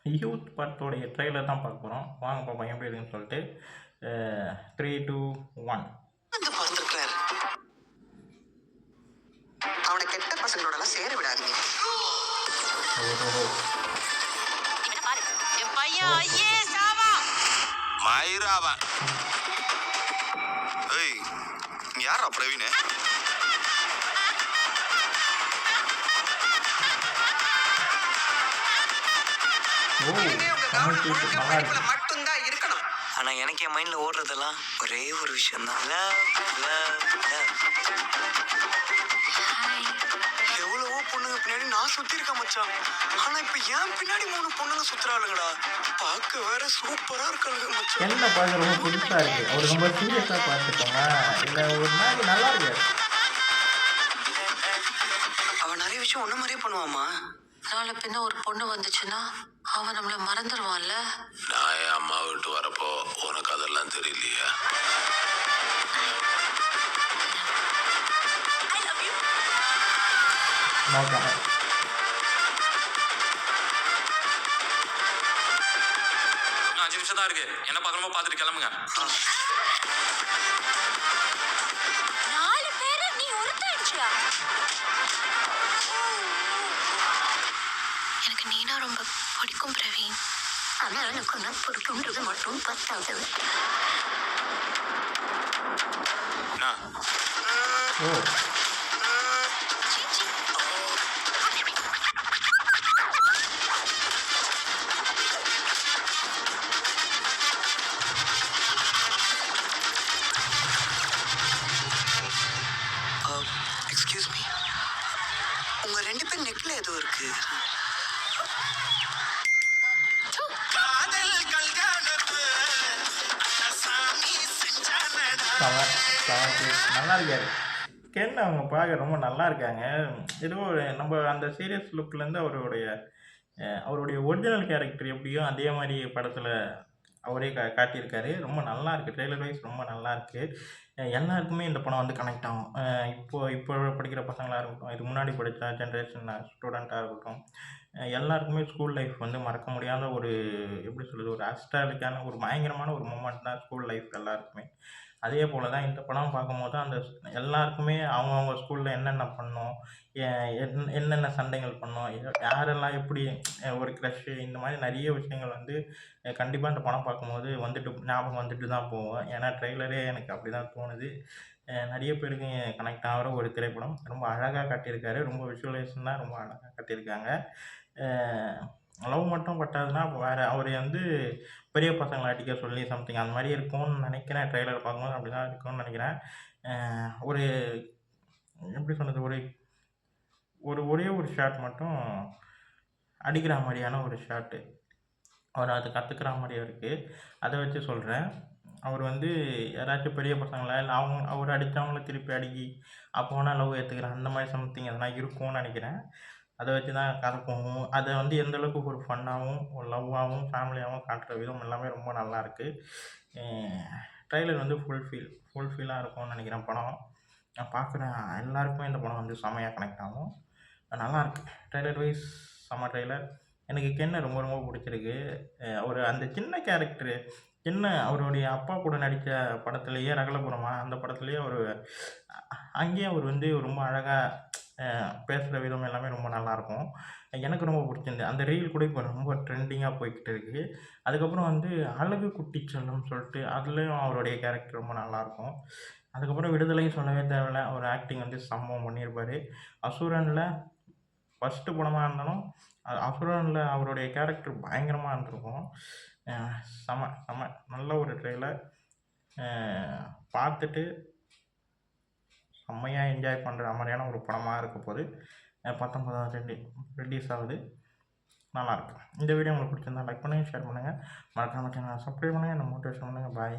Youth படத்தோடைய trailer தான் பார்க்க போகிறோம். வாங்க பார்ப்போம் எப்படி இருக்குன்னு சொல்லிட்டு. 3, 2, 1. பிறந்திருக்கிறாரு. அவனை கெட்ட பசங்களோட எல்லாம் சேர விடாதீங்க. ஓஹோ. இவனை பாரு, என் பையன் ஐஏஎஸ் ஆவான். மயிராவா? ஏய், நீ யாரா பிரவீன்? இனிமே உங்க கவனம் முழுக்க நல்லா படிப்புல இருக்கு. மட்டும்தான் இருக்கணும். ஆனா எனக்கு என் மைண்ட்ல ஓடுறதெல்லாம் ஒரே ஒரு விஷயம் தான். எவ்வளவோ பொண்ணுங்க பின்னாடி நான் சுத்தி இருக்கேன் மச்சான். ஆனா இப்ப என் பின்னாடி 3 பொண்ணுங்க சுத்துறாளுங்கடா. பார்க்க வேற சூப்பரா இருக்காளுங்க மச்சான். என்ன பார்க்க ரொம்ப புதுசாக இருக்குது. அவர் ரொம்ப சீரியஸாக பார்த்துக்கோங்க. இல்லை ஒரு மாதிரி நல்லா இருக்காரு. அவன் நிறைய விஷயம் ஒண்ணு மாதிரியே பண்ணுவாமா. நாளை பின்ன ஒரு பொண்ணு வந்துச்சுன்னா அவன் நம்மள மறந்துடுவான்ல. நான் என் அம்மா விட்டு வரப்போ உனக்கு அதெல்லாம் தெரியலையா? No comment. இன்னும் 5 நிமிஷம் தான் இருக்கு. என்ன பார்க்கணுமோ பார்த்துட்டு கிளம்புங்க. 4 பேரை நீ ஒருத்தடிச்சியா? எனக்கு நீனா ரொம்ப பிடிக்கும் பிரவீன். ஆனா எனக்கு நான் பிடிக்கும்ன்றது மட்டும் பத்தாது. ஓ எக்ஸ்கியூஸ் மீ, உங்க 2 பேர் நெக்ல ஏதோ இருக்கு. நல்லா இருக்காரு. கென் அவங்க பார்க்க ரொம்ப நல்லா இருக்காங்க. ஏதோ ஒரு நம்ம அந்த சீரியஸ் லுக்லேருந்து அவருடைய ஒரிஜினல் கேரக்டர் எப்படியோ அதே மாதிரி படத்தில் அவரே காட்டியிருக்காரு. ரொம்ப நல்லா இருக்குது. ட்ரெய்லர் வைஸ் ரொம்ப நல்லா இருக்குது. எல்லாருக்குமே இந்த படம் வந்து கனெக்ட் ஆகும். இப்போ படிக்கிற பசங்களாக இருக்கட்டும், இது முன்னாடி படித்த ஜென்ரேஷன் ஸ்டூடெண்ட்டாக இருக்கட்டும், எல்லாருக்குமே ஸ்கூல் லைஃப் வந்து மறக்க முடியாத ஒரு எப்படி சொல்கிறது, ஒரு அஸ்டாலிக்கான ஒரு பயங்கரமான ஒரு மூமெண்ட் தான் ஸ்கூல் லைஃப் எல்லாருக்குமே. அதே போல் தான் இந்த படம் பார்க்கும்போது அந்த எல்லாருக்குமே அவங்கவுங்க ஸ்கூலில் என்னென்ன பண்ணோம், என்னென்ன சண்டைகள் பண்ணோம், யாரெல்லாம் எப்படி ஒரு க்ரஷ்ஷு, இந்த மாதிரி நிறைய விஷயங்கள் வந்து கண்டிப்பாக இந்த படம் பார்க்கும்போது ஞாபகம் வந்துட்டு தான் போவோம். ஏன்னா ட்ரெய்லரே எனக்கு அப்படி தான் தோணுது. நிறைய பேருக்கு கனெக்ட் ஆகிற ஒரு திரைப்படம். ரொம்ப அழகாக காட்டியிருக்காரு. ரொம்ப விஷுவலைசேஷன் தான் ரொம்ப அழகாக காட்டியிருக்காங்க. லவ் மட்டும் பட்டாதுன்னா வேறு அவர் வந்து பெரிய பசங்களை அடிக்க சொல்லி சம்திங் அந்த மாதிரி இருக்கும்னு நினைக்கிறேன். ட்ரெய்லர் பார்க்கும்போது அப்படி தான் இருக்கும்னு நினைக்கிறேன். ஒரு எப்படி சொல்கிறது, ஒரே ஒரு ஷாட் மட்டும் அடிக்கிற மாதிரியான ஒரு ஷாட்டு அவர் அது கற்றுக்கிற மாதிரியே இருக்குது. அதை வச்சு சொல்கிறேன். அவர் வந்து யாராச்சும் பெரிய பசங்களை இல்லை அவர் அடித்தவங்கள திருப்பி அடிக்கி அப்போ வேணால் லவ் ஏற்றுக்கிறேன் அந்த மாதிரி சம்திங் எதனா இருக்கும்னு நினைக்கிறேன். அதை வச்சு தான் கதை போகும். அதை வந்து எந்த அளவுக்கு ஒரு ஃபன்னாகவும் ஒரு லவ்வாகவும் ஃபேமிலியாகவும் காட்டுற விதம் எல்லாமே ரொம்ப நல்லாயிருக்கு. ட்ரெய்லர் வந்து ஃபுல்ஃபில்லாக இருக்கும்னு நினைக்கிறேன் படம். நான் பார்க்குற எல்லாருக்குமே இந்த படம் வந்து செமையாக கனெக்ட் ஆகும். நல்லாயிருக்கு. ட்ரெய்லர் வைஸ் செம்ம ட்ரெய்லர். எனக்கு கென்னை ரொம்ப ரொம்ப பிடிச்சிருக்கு. அவர் அந்த சின்ன கேரக்டரு அவருடைய அப்பா கூட நடித்த படத்துலேயே ரகலபுரமா அந்த படத்துலேயே அங்கேயே அவர் வந்து ரொம்ப அழகாக பேசுகிற விதம் எல்லாமே ரொம்ப நல்லாயிருக்கும். எனக்கு ரொம்ப பிடிச்சிருந்து. அந்த ரீல் கூட இப்போ ரொம்ப ட்ரெண்டிங்காக போய்கிட்டு இருக்குது. அதுக்கப்புறம் வந்து அழகு குட்டிச்செல்லம் சொல்லிட்டு அதுலேயும் அவருடைய கேரக்டர் ரொம்ப நல்லாயிருக்கும். அதுக்கப்புறம் விடுதலையும் சொல்லவே தேவையில்ல. அவர் ஆக்டிங் வந்து சம்பவம் பண்ணியிருப்பார். அசுரனில் ஃபஸ்ட்டு படமாக இருந்தாலும் அசுரனில் அவருடைய கேரக்டர் பயங்கரமாக இருந்திருக்கும். செம நல்ல ஒரு ட்ரெய்லர். பார்த்துட்டு செம்மையாக என்ஜாய் பண்ணுற மாதிரியான ஒரு படமாக இருக்க போது. 19 ரிலீஸ் ஆகுது. நல்லாயிருக்கும். இந்த வீடியோ உங்களுக்கு பிடிச்சிருந்தா லைக் பண்ணுங்கள், ஷேர் பண்ணுங்கள், மறக்காம சேனலை சப்ஸ்கிரைப் பண்ணுங்கள், என்ன மோட்டிவேஷன் பண்ணுங்கள். பாய்.